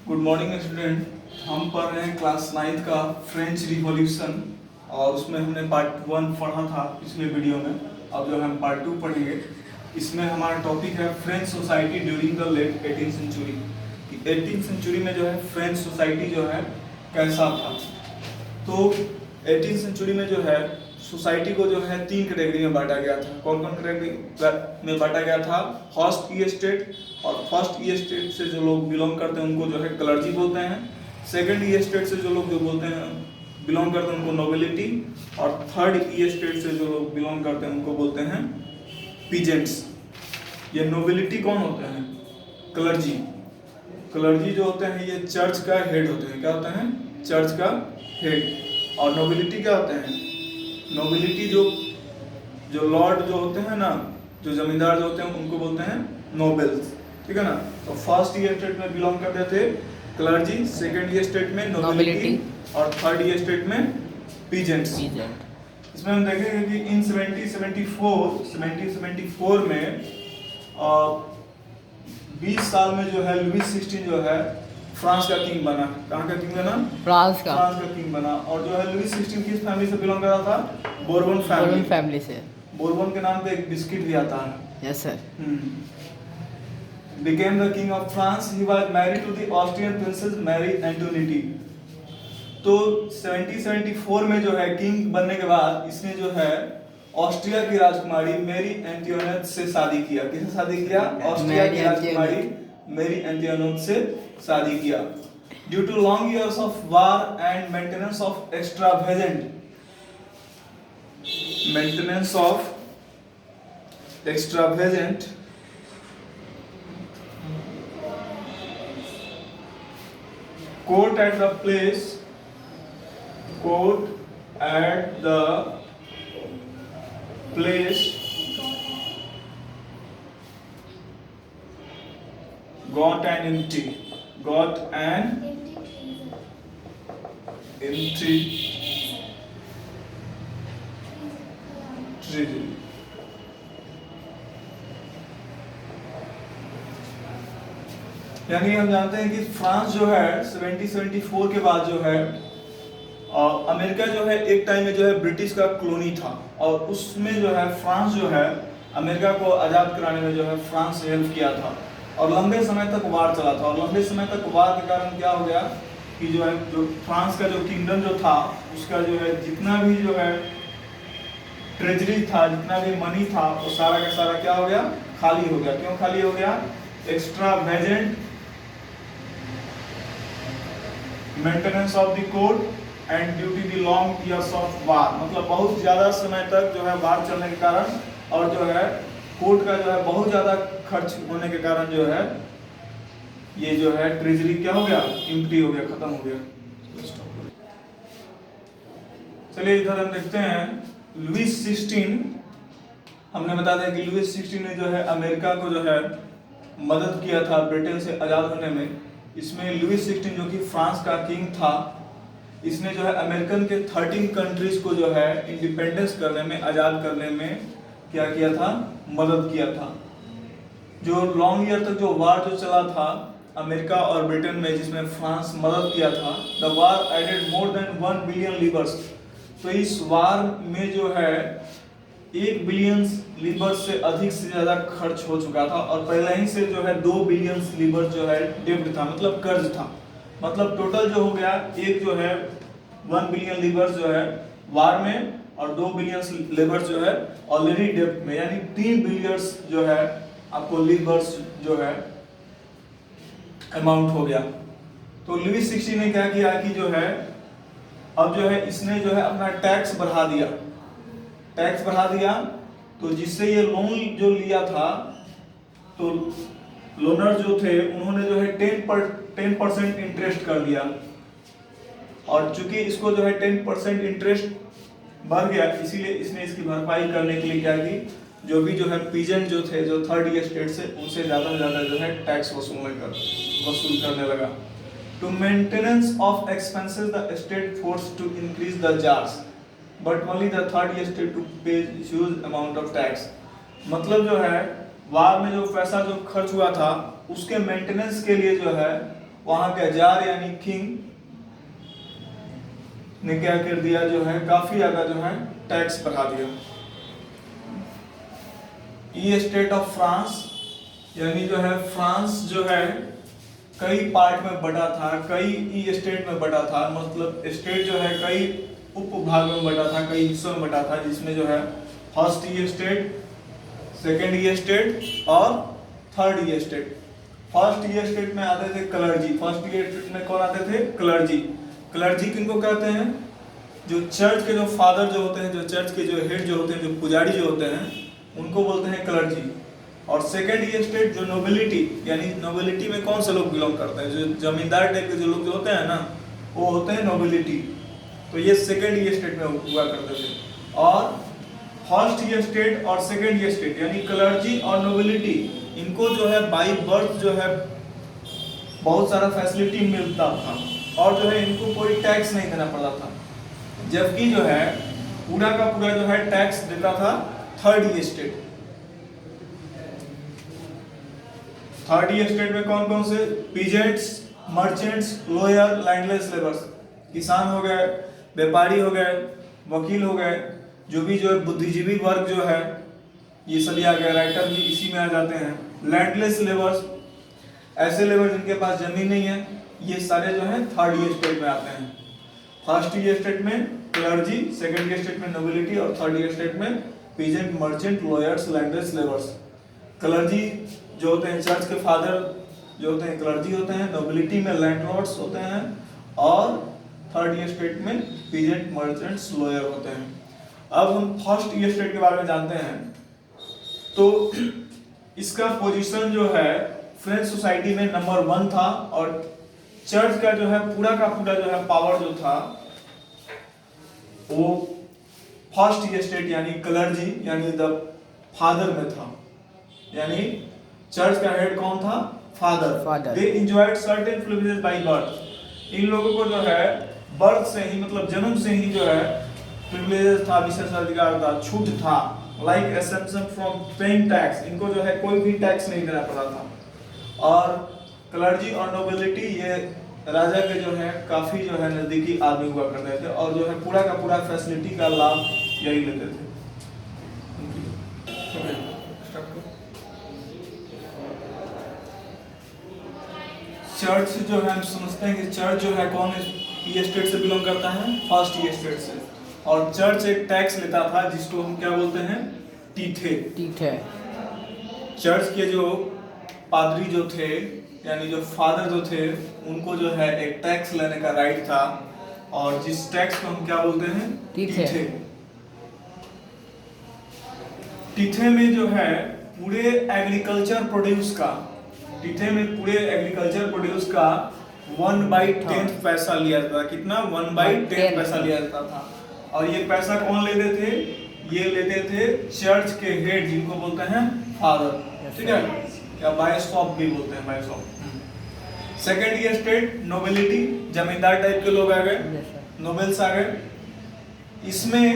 Good morning student. हम पढ़ रहे हैं क्लास 9 का फ्रेंच रिवॉल्यूशन और उसमें हमने पार्ट 1 पढ़ा था पिछले वीडियो में। अब जो हम पार्ट 2 पढ़ेंगे, इसमें हमारा टॉपिक है French society during the late 18th century. 18th century में जो है फ्रेंच सोसाइटी जो है कैसा था। तो 18th सेंचुरी में जो है सोसाइटी को जो है 3 कैटेगरी में बांटा गया था। कौन कौन कैटेगरी में बांटा गया था? फर्स्ट ई स्टेट, और फर्स्ट ई स्टेट से जो लोग बिलोंग करते हैं उनको जो है क्लर्जी बोलते हैं। सेकंड ई स्टेट से जो लोग जो बोलते हैं बिलोंग करते हैं उनको नोबिलिटी, और थर्ड ई स्टेट से जो लोग बिलोंग करते हैं उनको बोलते हैं पीजेंट्स। ये नोबिलिटी कौन होते हैं? क्लर्जी। क्लर्जी जो होते हैं ये चर्च का हेड होते हैं। क्या होते हैं? चर्च का हेड। और नोबिलिटी क्या होते हैं? नोबिलिटी जो लॉर्ड जो होते हैं ना, जो जमींदार जो होते हैं उनको बोलते हैं नोबेल्स। ठीक है ना। तो फर्स्ट ई स्टेट में बिलोंग करते थे क्लर्जी, सेकंड ई स्टेट में नोबिलिटी, और थर्ड ई स्टेट में पीजेंट्स। इसमें हम देखेंगे कि इन 1774 में 20 साल में जो है लुईस 16 जो है फ्रांस का किंग बना। कहाँ का किंग बना? फ्रांस का किंग बना। और जो है लुईस 16 किस फैमिली से बिलोंग करता था? बोर्बन फैमिली से। बोर्बन के नाम पे एक बिस्किट भी आता है। Yes sir. Became the king of France. He was married to the Austrian princess Mary Antoinette. तो 1774 में जो है किंग बनने के बाद इसने जो है ऑस्ट्रिया की राजकुमारी मेरी एंटियोनेट से शादी किया। किससे शादी किया? ऑस्ट्रिया की राजकुमारी मेरी एंटियोनेट से शादी किया। Due to long years of war and maintenance of extravagant court at the place got an empty treasury. यानी हम जानते हैं कि फ्रांस जो है 1774 के बाद जो है अमेरिका जो है एक टाइम में जो है ब्रिटिश का कॉलोनी था, और उसमें जो है फ्रांस जो है अमेरिका को आज़ाद कराने में जो है फ्रांस ने हेल्प किया था। और लंबे समय तक वार चला था, और लंबे समय तक वार के कारण क्या हो गया कि जो है जो फ्रांस का जो किंगडम जो था उसका जो है जितना भी जो है ट्रेजरी था, जितना भी मनी था, वो सारा का सारा क्या हो गया? खाली हो गया। क्यों खाली हो गया? Extravagant maintenance of the court and due to the long years of war. मतलब बहुत ज्यादा समय तक जो है वार चलने के कारण, और जो है कोर्ट का जो है बहुत ज्यादा खर्च होने के कारण जो है ये जो है ट्रेजरी क्या हो गया? एम्प्टी हो गया, खत्म हो गया। चलिए इधर हम देखते हैं लुईस 16। हमने बता दिया कि लुईस 16 ने जो है अमेरिका को जो है मदद किया था ब्रिटेन से आज़ाद होने में। इसमें लुईस 16 जो कि फ्रांस का किंग था, इसने जो है अमेरिकन के 13 कंट्रीज को जो है इंडिपेंडेंस करने में, आज़ाद करने में क्या किया था? मदद किया था। जो लॉन्ग ईयर तक जो वार जो चला था अमेरिका और ब्रिटेन में, जिसमें फ्रांस मदद किया था, the war added more than 1 billion livres. तो इस वार में जो है 1 बिलियन लीवर से अधिक से ज्यादा खर्च हो चुका था, और पहले ही से जो है 2 बिलियन लीवर जो है डेब्ट था, मतलब कर्ज था। मतलब टोटल जो हो गया एक जो है 1 बिलियन लीवर जो है वार में, और 2 बिलियन लीवर जो है ऑलरेडी डेब्ट में, यानी 3 बिलियन जो है आपको लीवर्स जो है अमाउंट हो गया। तो लुईस 16 ने क्या किया कि जो है अब जो है इसने जो है अपना टैक्स बढ़ा दिया। तो जिससे ये लोन जो लिया था, तो लोनर जो थे उन्होंने जो है 10% इंटरेस्ट कर दिया, और चूंकि इसको जो है 10% इंटरेस्ट बढ़ गया, इसीलिए इसने इसकी भरपाई करने के लिए क्या की, जो भी जो है पीजेंट जो थे जो थर्ड ई स्टेट से, उनसे ज्यादा से ज्यादा जो है टैक्स वसूल करने लगा। To maintenance of expenses the state force to increase the charge, but only the third estate to pay huge amount of tax. मतलब जो है वार में जो पैसा जो खर्च हुआ था उसके मेंटेनेंस के लिए जो है वहां का जार यानी किंग ने क्या कर दिया, जो है काफी ज्यादा जो है टैक्स बढ़ा दिया। ई स्टेट ऑफ फ्रांस यानी जो है फ्रांस जो है कई पार्ट में बटा था, कई ई स्टेट में बटा था, मतलब स्टेट जो है कई उपभाग में बटा था, कई हिस्सों में बटा था, जिसमें जो है फर्स्ट ई स्टेट, सेकेंड ई स्टेट और थर्ड ई स्टेट। फर्स्ट ई स्टेट में आते थे क्लर्जी, फर्स्ट ई स्टेट में कौन आते थे, क्लर्जी। क्लर्जी किनको कहते हैं, जो चर्च के जो फादर जो होते हैं, जो चर्च के जो हेड जो होते हैं, जो पुजारी जो होते हैं, उनको बोलते हैं क्लर्जी। और सेकंड ई स्टेट जो नोबिलिटी, यानी नोबिलिटी में कौन से लोग बिलोंग करते हैं, जो जमींदार टाइप के जो लोग जो होते हैं ना, वो होते हैं नोबिलिटी। तो ये सेकंड ई स्टेट में हुआ करते थे। और फर्स्ट ई स्टेट और सेकंड ई स्टेट यानी क्लर्जी और नोबिलिटी, इनको जो है बाई बर्थ जो है बहुत सारा फैसिलिटी मिलता था और जो है इनको कोई टैक्स नहीं देना पड़ता था, जबकि जो है पूरा का पूरा जो है टैक्स देता था थर्ड ई स्टेट। थर्ड ई स्टेट में कौन कौन से, peasants, merchants, lawyer, landless labours, किसान हो गए, व्यापारी हो गए, वकील हो गए, जो भी जो है बुद्धिजीवी वर्ग जो है, ये सभी आ गए, राइटर भी इसी में आ जाते हैं। लैंडलेस लेबर्स, ऐसे लेबर जिनके पास जमीन नहीं है, ये सारे जो है थर्ड ई स्टेट में आते हैं। फर्स्ट ई स्टेट में क्लर्जी, सेकंड ई स्टेट में नोबिलिटी और थर्ड ई स्टेट में peasant, merchant, lawyers, landless labours. Clergy जो होते हैं चर्च के फादर जो होते हैं क्लर्जी होते हैं, नोबिलिटी में लैंडलॉर्ड्स होते हैं और थर्ड ई स्टेट में पीजेंट, मर्चेंट्स, लॉयर होते हैं। अब हम फर्स्ट ई स्टेट के बारे में जानते हैं। तो इसका पोजीशन जो है फ्रेंच सोसाइटी में नंबर 1 था और चर्च का जो है पूरा का पूरा जो है पावर जो था वो फर्स्ट ई स्टेट यानी क्लर्जी यानी द फादर में था। यानी चर्च का हेड कौन था, father. They enjoyed certain privileges by birth. इन लोगों को जो है बर्थ से ही, मतलब जन्म से ही जो है प्रिविलेजेस था, विशेष अधिकार था, छूट था, like exception from paying tax. इनको जो है कोई भी टैक्स नहीं देना पड़ा था। और क्लर्जी और नोबिलिटी ये राजा के जो है काफी जो है नजदीकी आदमी हुआ करते थे और जो है पूरा का पूरा फैसिलिटी का लाभ यही लेते थे। चर्च जो है हम समझते हैं कि चर्च जो है कौन ई स्टेट से बिलोंग करता है, फर्स्ट ई स्टेट से। और चर्च एक टैक्स लेता था जिसको हम क्या बोलते हैं, टीथे। चर्च के जो पादरी जो थे यानी जो फादर जो थे, उनको जो है एक टैक्स लेने का राइट था और जिस टैक्स को हम क्या बोलते हैं, टीथे। टीथे में जो है पूरे एग्रीकल्चर प्रोड्यूस का, टीथे में पूरे एग्रीकल्चर प्रोड्यूस का 1/10 पैसा लिया जाता था। कितना, 1/10 पैसा लिया जाता था। और ये पैसा कौन लेते थे, ये लेते थे चर्च के हेड जिनको बोलते हैं फादर, ठीक है, या बायस्कॉप भी बोलते हैं, बायस्कॉप। सेकंड ई स्टेट नोबिलिटी, जमींदार टाइप के लोग आ गए, नोबेल्स आ गए। इसमें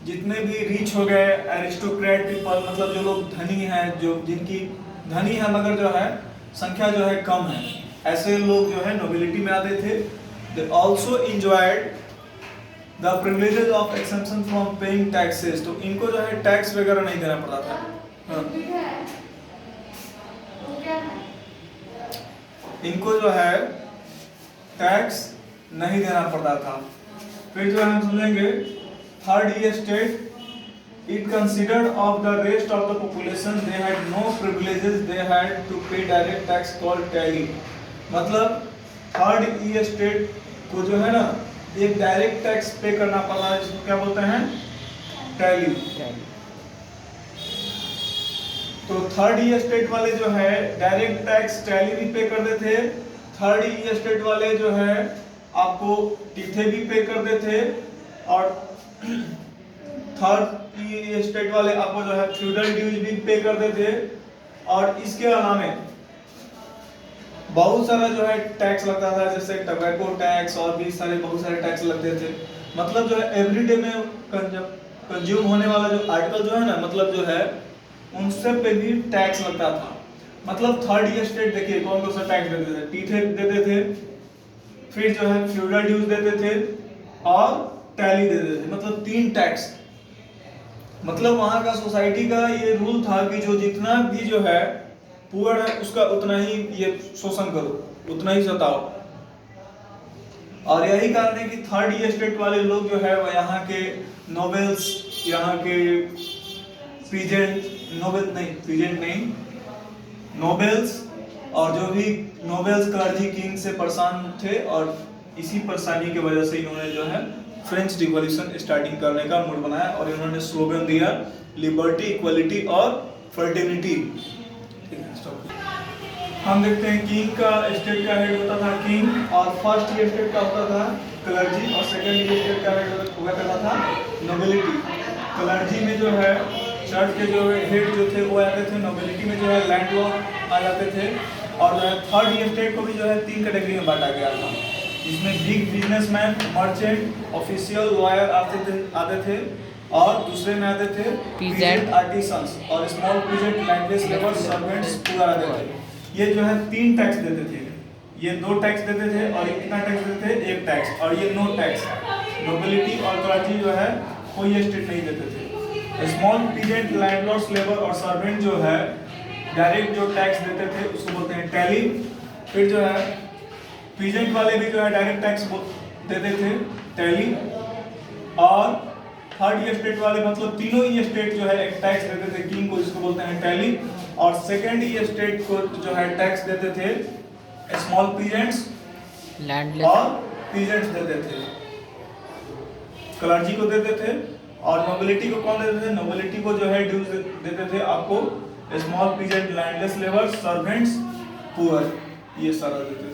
जितने भी रिच हो गए, एरिस्टोक्रेट पीपल, मतलब जो लोग धनी हैं, जो जिनकी धनी है मगर जो है संख्या जो है कम है, ऐसे लोग जो है नोबिलिटी में आते थे। They also enjoyed the privileges of exemption from paying taxes. तो इनको जो है टैक्स वगैरह नहीं देना पड़ता था। इनको जो है टैक्स नहीं देना पड़ता था। फिर जो हम समझेंगे third E state, it considered of the rest of the population, they had no privileges, they had to pay direct tax called tally। मतलब थर्ड ई स्टेट को जो है ना एक डायरेक्ट टैक्स पे करना पड़ा है, जिसको क्या बोलते हैं, टैली। तो थर्ड ई स्टेट वाले जो है डायरेक्ट टैक्स टैली भी पे करते थे। थर्ड ई स्टेट वाले जो है आपको टीथे भी पे करते थे और थर्ड ई स्टेट वाले आपको जो है फ्यूडल ड्यूज भी पे करते थे। और इसके अलावा बहुत सारा जो है टैक्स लगता था, जैसे टबैको टैक्स और भी सारे बहुत सारे टैक्स लगते थे। मतलब जो है एवरीडे में कंज्यूम होने वाला जो आर्टिकल जो है ना, मतलब जो है उनसे पे भी टैक्स लगता था। मतलब थर्ड स्टेट देखिए कौन कौन सा टैक्स देते थे, टीथे देते थे, फिर जो है फ्यूडल ड्यूज देते थे और टैली देते थे, मतलब 3 टैक्स। मतलब वहां का सोसाइटी का ये रूल था कि जो जितना भी जो है पुअर है उसका उतना ही ये शोषण करो, उतना ही सताओ। और यही कारण है कि थर्ड स्टेट वाले लोग जो है यहाँ के नोबेल्स, यहाँ के पीजेंट नहीं नोबेल्स और जो भी नोबेल्स क्लर्जी किंग से परेशान थे, और इसी परेशानी की वजह से इन्होंने जो है फ्रेंच रिवॉल्यूशन स्टार्टिंग करने का मूड बनाया और इन्होंने स्लोगन दिया लिबर्टी, इक्वलिटी और फर्टिलिटी। हम देखते हैं किंग का स्टेट का हेड होता था किंग, और फर्स्ट स्टेट का होता था क्लर्जी, और सेकंड स्टेट का हेड हुआ करता था नोबिलिटी। क्लर्जी में जो है चर्च के जो हेड जो थे वो आते थे, नोबिलिटी में जो है लैंडलॉर्ड आ जाते थे, और जो है थर्ड स्टेट को भी जो है 3 कैटेगरी में बांटा गया था, जिसमें big businessman, merchant, official, lawyer आते थे, और दूसरे में आते थे पीजेंट आर्टिसंस, और small peasant, landless labour, servants पूरा आते थे। ये जो है 3 टैक्स देते थे, ये 2 टैक्स देते थे, और कितना टैक्स देते थे 1 टैक्स, और ये नो टैक्स। नोबिलिटी और क्लर्जी जो है कोई स्टेट नहीं देते थे। स्मॉल पीजेंट, लैंडलॉर्ड्स, लेबर और सर्वेंट जो है डायरेक्ट जो टैक्स देते थे उसको बोलते हैं टैली। फिर जो है पीजेंट वाले भी जो है डायरेक्ट टैक्स देते थे टैली, और थर्ड स्टेट वाले मतलब तीनों ही स्टेट जो है एक टैक्स देते थे किंग को, जिसको बोलते हैं टैली, और सेकंड ही स्टेट को जो है टैक्स देते थे स्मॉल पीजेंट्स, लैंडलेस और पीजेंट्स देते थे, क्लर्जी को देते थे। और नोबिलिटी को कौन देते थे? नोबिलिटी को जो है ड्यूज देते थे आपको small peasant, landless labour, servants, poor, ये सारा देते थे।